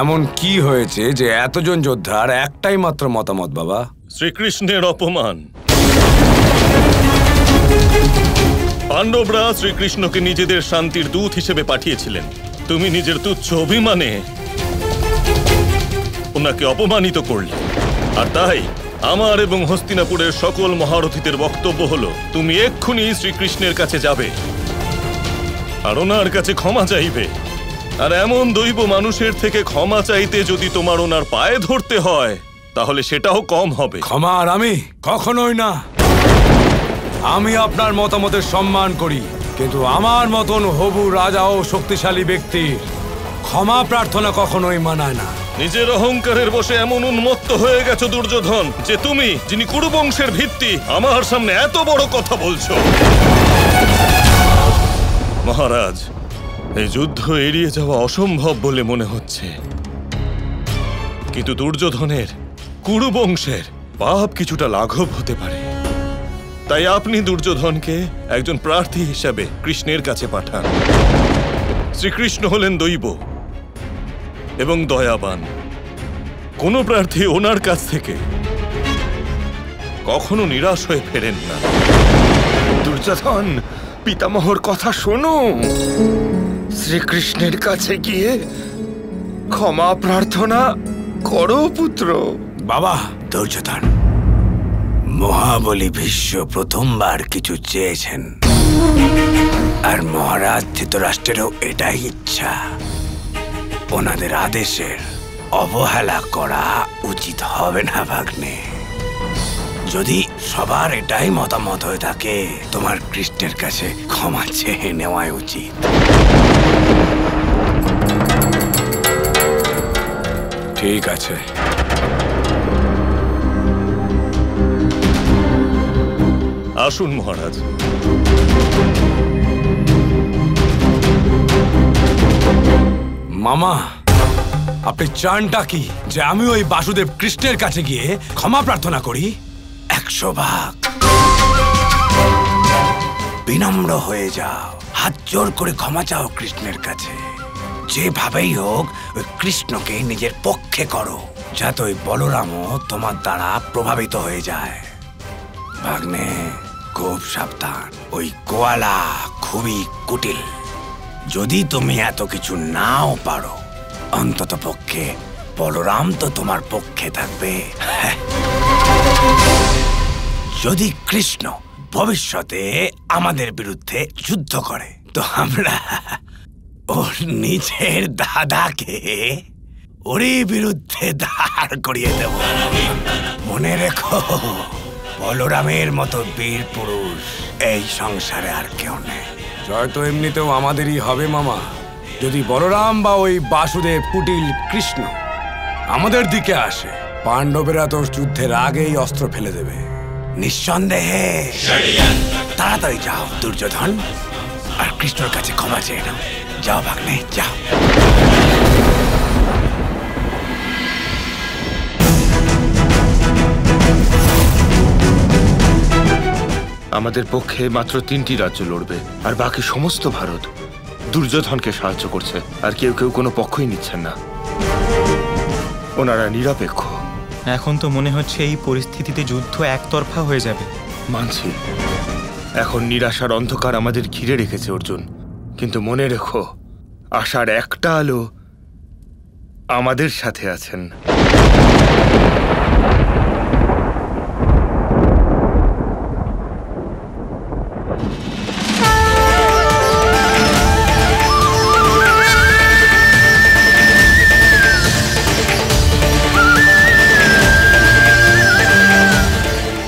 এমন কি হয়েছে যে এতজন যোদ্ধার একটাই মাত্র মতামত বাবা? শ্রীকৃষ্ণের অপমান। পাণ্ডবরা শ্রীকৃষ্ণকে নিজেদের শান্তির দূত হিসেবে পাঠিয়েছিলেন। তুমি নিজের তুচ্ছ অভিমানে ওনাকে অপমানিত করলে। আর তাই আমার এবং হস্তিনাপুরের সকল মহারথীদের বক্তব্য হলো, তুমি এক্ষুনি শ্রীকৃষ্ণের কাছে যাবে আর ওনার কাছে ক্ষমা চাইবে। আর এমন দৈব মানুষের থেকে ক্ষমা চাইতে যদি তোমার ওনার পায়ে ধরতে হয়, তাহলে সেটাও কম হবে। ক্ষমা? আর আমি কখনোই না। আমি আপনার মতামতের সম্মান করি, কিন্তু আমার মতন হবু রাজা ও শক্তিশালী ব্যক্তির ক্ষমা প্রার্থনা কখনোই মানায় না। নিজের অহংকারের বশে এমন উন্মত্ত হয়ে গেছো দুর্যোধন, যে তুমি, যিনি কুরু বংশের ভিত্তি, আমার সামনে এত বড় কথা বলছো। মহারাজ, এই যুদ্ধ এড়িয়ে যাওয়া অসম্ভব বলে মনে হচ্ছে, কিন্তু দুর্যোধনের কুরু বংশের পাপ কিছুটা লাঘব হতে পারে। তাই আপনি দুর্যোধনকে একজন প্রার্থী হিসাবে কৃষ্ণের কাছে পাঠান। শ্রীকৃষ্ণ হলেন দৈব এবং দয়াবান। কোন প্রার্থী ওনার কাছ থেকে কখনো নিরাশ হয়ে ফেরেন না। দুর্যোধন, পিতামহর কথা শোনো। শ্রীকৃষ্ণের কাছে গিয়ে ক্ষমা প্রার্থনা করো পুত্র। বাবা, দুর্যোধন, মহাবলী ভীষ্ম প্রথমবার কিছু চেয়েছেন, আর মহারাজ ধৃতরাষ্ট্রেরও এটাই ইচ্ছা। ওনাদের আদেশের অবহেলা করা উচিত হবে না ভাগ্নে। যদি সবার এটাই মতামত হয়ে থাকে, তোমার কৃষ্ণের কাছে ক্ষমা চেয়ে নেওয়াই উচিত। ঠিক আছে। আসুন মহারাজ। মামা, আপনি চানটা কি যে আমি ওই বাসুদেব কৃষ্ণের কাছে গিয়ে ক্ষমা প্রার্থনা করি? 100 ভাগ বিনম্র হয়ে যাও, হাত জোর করে ক্ষমা চাও কৃষ্ণের কাছে। যেভাবেই হোক ওই কৃষ্ণকে নিজের পক্ষে করো, যাতে ওই বলরামও তোমার দ্বারা প্রভাবিত হয়ে যায়। ভাগ্নে, খুব সাবধান। ওই গোয়ালা খুবই কুটিল। যদি তুমি এত কিছু নাও পারো, অন্তত পক্ষে বলরাম তো তোমার পক্ষে থাকবে। যদি কৃষ্ণ ভবিষ্যতে আমাদের বিরুদ্ধে যুদ্ধ করে, তো আমরা ওর নিজের দাদাকে ওরই বিরুদ্ধে দাঁড় করিয়ে দেব। মনে রেখো, বলরামের মতো বীর পুরুষ এই সংসারে আর কেউ নেই। জয় তো এমনিতেও আমাদেরই হবে মামা। যদি বলরাম বা ওই বাসুদেব কুটিল কৃষ্ণ আমাদের দিকে আসে, পাণ্ডবেরা তো যুদ্ধের আগেই অস্ত্র ফেলে দেবে নিঃসন্দেহে। তাড়াতাড়ি যাও দুর্যোধন, আর কৃষ্ণর কাছে ক্ষমা চেয়ে নাও। যাও ভাগ্নে, যাও। আমাদের পক্ষে মাত্র 3টি রাজ্য লড়বে, আর বাকি সমস্ত ভারত দুর্যোধনকে সাহায্য করছে, আর কেউ কেউ কোনো পক্ষই নিচ্ছেন না। ওনারা নিরপেক্ষ। এখন তো মনে হচ্ছে এই পরিস্থিতিতে যুদ্ধ একতরফা হয়ে যাবে। মানছি, এখন নিরাশার অন্ধকার আমাদের ঘিরে রেখেছে অর্জুন, কিন্তু মনে রেখো, আশার একটা আলো আমাদের সাথে আছেন।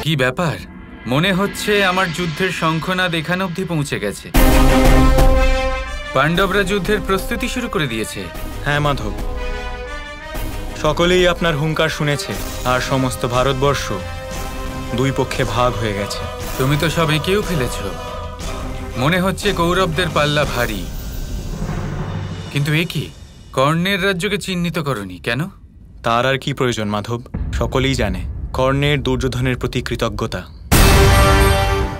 কি ব্যাপার? মনে হচ্ছে আমার যুদ্ধের শঙ্খনাদ এখান অবধি পৌঁছে গেছে। পাণ্ডবরা যুদ্ধের প্রস্তুতি শুরু করে দিয়েছে। হ্যাঁ মাধব, সকলেই আপনার হুঙ্কার শুনেছে, আর সমস্ত ভারতবর্ষ 2 পক্ষে ভাগ হয়ে গেছে। তুমি তো সব এঁকেও ফেলেছ। মনে হচ্ছে কৌরবদের পাল্লা ভারী। কিন্তু এ কি, কর্ণের রাজ্যকে চিহ্নিত করনি কেন? তার আর কি প্রয়োজন মাধব? সকলেই জানে কর্ণের দুর্যোধনের প্রতি কৃতজ্ঞতা।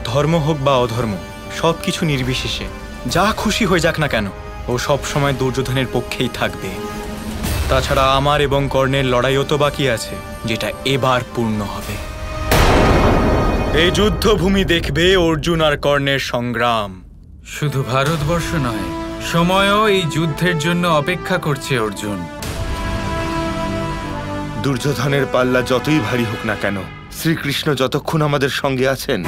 ধর্ম হোক বা অধর্ম, সবকিছু নির্বিশেষে যা খুশি হয়ে যাক না কেন, ও সব সময় দুর্যোধনের পক্ষেই থাকবে। তাছাড়া আমার এবং কর্ণের লড়াইও তো বাকি আছে, যেটা এবার পূর্ণ হবে। এই যুদ্ধভূমি দেখবে অর্জুন আর কর্ণের সংগ্রাম। শুধু ভারতবর্ষ নয়, সময়ও এই যুদ্ধের জন্য অপেক্ষা করছে অর্জুন। দুর্যোধনের পাল্লা যতই ভারী হোক না কেন, শ্রীকৃষ্ণ যতক্ষণ আমাদের সঙ্গে আছেন,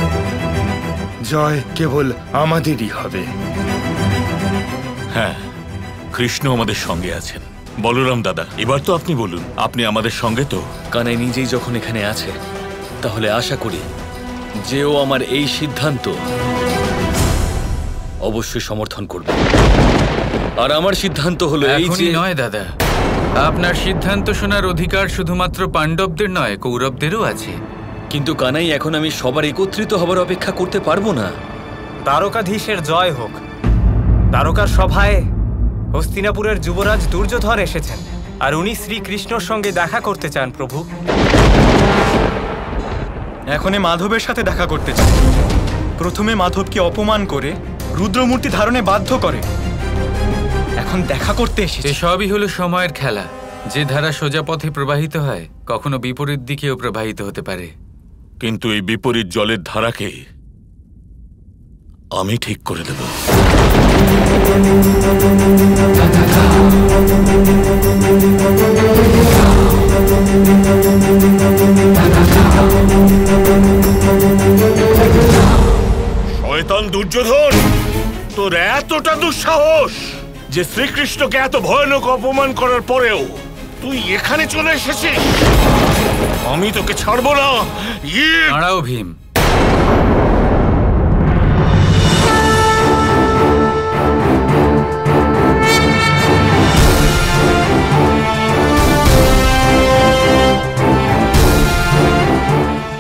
জয় কেবল আমাদেরই হবে। হ্যাঁ, কৃষ্ণ আমাদের সঙ্গে আছেন। বলরাম দাদা, এবার তো আপনি বলুন, আপনি আমাদের সঙ্গে তো? কানাই নিজেই যখন এখানে আছে, তাহলে আশা করি যে ও আমার এই সিদ্ধান্ত অবশ্যই সমর্থন করবে। আর আমার সিদ্ধান্ত হলো এই যে এখনই নয় দাদা, আপনার সিদ্ধান্ত শোনার অধিকার শুধুমাত্র পাণ্ডবদের নয়, কৌরবদেরও আছে। কিন্তু কানাই, এখন আমি সবার একত্রিত হবার অপেক্ষা করতে পারবো না। দ্বারকাধীশের জয় হোক। দ্বারকার সভায় হস্তিনাপুরের যুবরাজ দুর্যোধন এসেছেন, আর উনি শ্রীকৃষ্ণর সঙ্গে দেখা করতে চান প্রভু। এখনই মাধবের সাথে দেখা করতে চান। প্রথমে মাধবকে অপমান করে রুদ্রমূর্তি ধারণে বাধ্য করে, এখন দেখা করতে এসেছে। সবই হলো সময়ের খেলা। যে ধারা সোজা পথে প্রবাহিত হয়, কখনো বিপরীত দিকেও প্রবাহিত হতে পারে। কিন্তু এই বিপরীত জলের ধারাকে আমি ঠিক করে দেব। শয়তান দুর্যোধন, তোর এতটা দুঃসাহস যে শ্রীকৃষ্ণকে এত ভয়ানক অপমান করার পরেও তুই এখানে চলে এসেছিস? আমি তোকে ছাড়বো না। দাঁড়াও ভীম,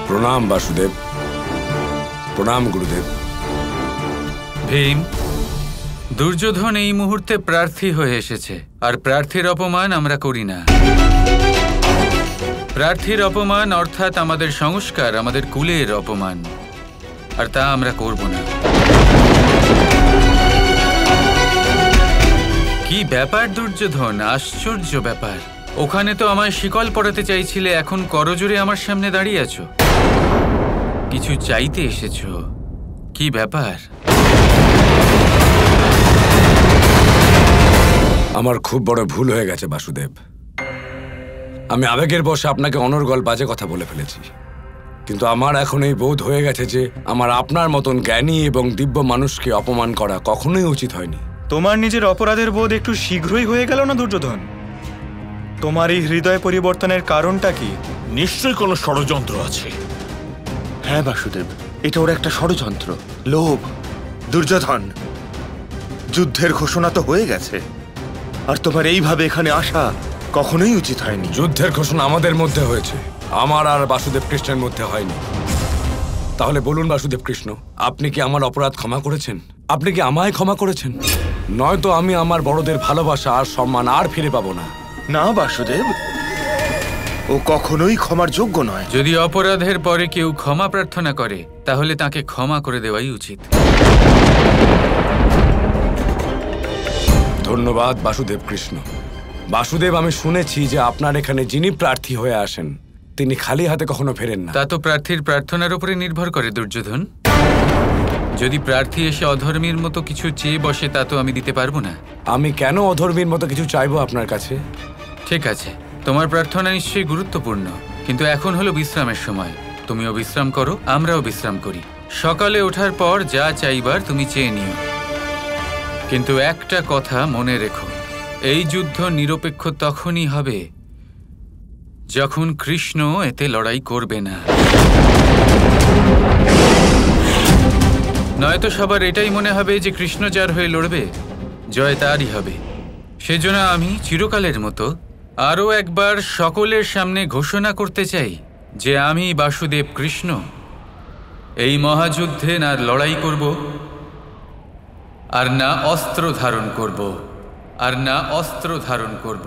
প্রণাম বাসুদেব। প্রণাম গুরুদেব। ভীম, দুর্যোধন এই মুহূর্তে প্রার্থী হয়ে এসেছে, আর প্রার্থীর অপমান আমরা করি না। প্রার্থীর অপমান অর্থাৎ আমাদের সংস্কার, আমাদের কুলের অপমান, আর তা আমরা করব না। কি ব্যাপার দুর্যোধন, আশ্চর্য ব্যাপার। ওখানে তো আমায় শিকল পরাতে চাইছিলে, এখন করজোরে আমার সামনে দাঁড়িয়ে আছো, কিছু চাইতে এসেছো। কি ব্যাপার? আমার খুব বড় ভুল হয়ে গেছে বাসুদেব। আমি আবেগের বশে আপনাকে অনর্গল বাজে কথা বলে ফেলেছি, কিন্তু আমার এখন এই বোধ হয়ে গেছে যে আমার আপনার মতন জ্ঞানী এবং দিব্য মানুষকে অপমান করা কখনোই উচিত হয়নি। তোমার নিজের অপরাধের বোধ একটু শীঘ্রই হয়ে গেল না দুর্যোধন? তোমার এই হৃদয় পরিবর্তনের কারণটা কি? নিশ্চয়ই কোনো ষড়যন্ত্র আছে। হ্যাঁ বাসুদেব, এটা ওর একটা ষড়যন্ত্র, লোভ। দুর্যোধন, যুদ্ধের ঘোষণা তো হয়ে গেছে, আর তোমার এইভাবে এখানে আসা কখনোই উচিত হয়নি। যুদ্ধের ঘোষণা আমাদের মধ্যে হয়েছে, আমার আর বাসুদেব কৃষ্ণের মধ্যে হয়নি। তাহলে বলুন বাসুদেব কৃষ্ণ, আপনি কি আমার অপরাধ ক্ষমা করেছেন? আপনি কি আমায় ক্ষমা করেছেন? নয়তো আমি আমার বড়দের ভালোবাসা আর সম্মান আর ফিরে পাবো না। না বাসুদেব, ও কখনোই ক্ষমার যোগ্য নয়। যদি অপরাধের পরে কেউ ক্ষমা প্রার্থনা করে, তাহলে তাকে ক্ষমা করে দেওয়াই উচিত। ধন্যবাদ বাসুদেব কৃষ্ণ। বাসুদেব, আমি শুনেছি যে আপনার এখানে যিনি প্রার্থী হয়ে আসেন তিনি খালি হাতে কখনো ফেরেন না। তা তো প্রার্থীর প্রার্থনার উপরে নির্ভর করে দুর্যোধন। যদি প্রার্থী এসে অধর্মীর মতো কিছু চেয়ে বসে, তা তো আমি দিতে পারবো না। আমি কেন অধর্মীর মতো কিছু চাইবো আপনার কাছে? ঠিক আছে, তোমার প্রার্থনা নিশ্চয়ই গুরুত্বপূর্ণ, কিন্তু এখন হলো বিশ্রামের সময়। তুমিও বিশ্রাম করো, আমরাও বিশ্রাম করি। সকালে ওঠার পর যা চাইবার তুমি চেয়ে নিও, কিন্তু একটা কথা মনে রেখো, এই যুদ্ধ নিরপেক্ষ তখনই হবে যখন কৃষ্ণ এতে লড়াই করবে না। নয়তো সবার এটাই মনে হবে যে কৃষ্ণ যার হয়ে লড়বে, জয় তারই হবে। সেজন্য আমি চিরকালের মতো আরও একবার সকলের সামনে ঘোষণা করতে চাই যে আমি বাসুদেব কৃষ্ণ এই মহাযুদ্ধে না লড়াই করব, আর না অস্ত্র ধারণ করব, আর না অস্ত্র ধারণ করব।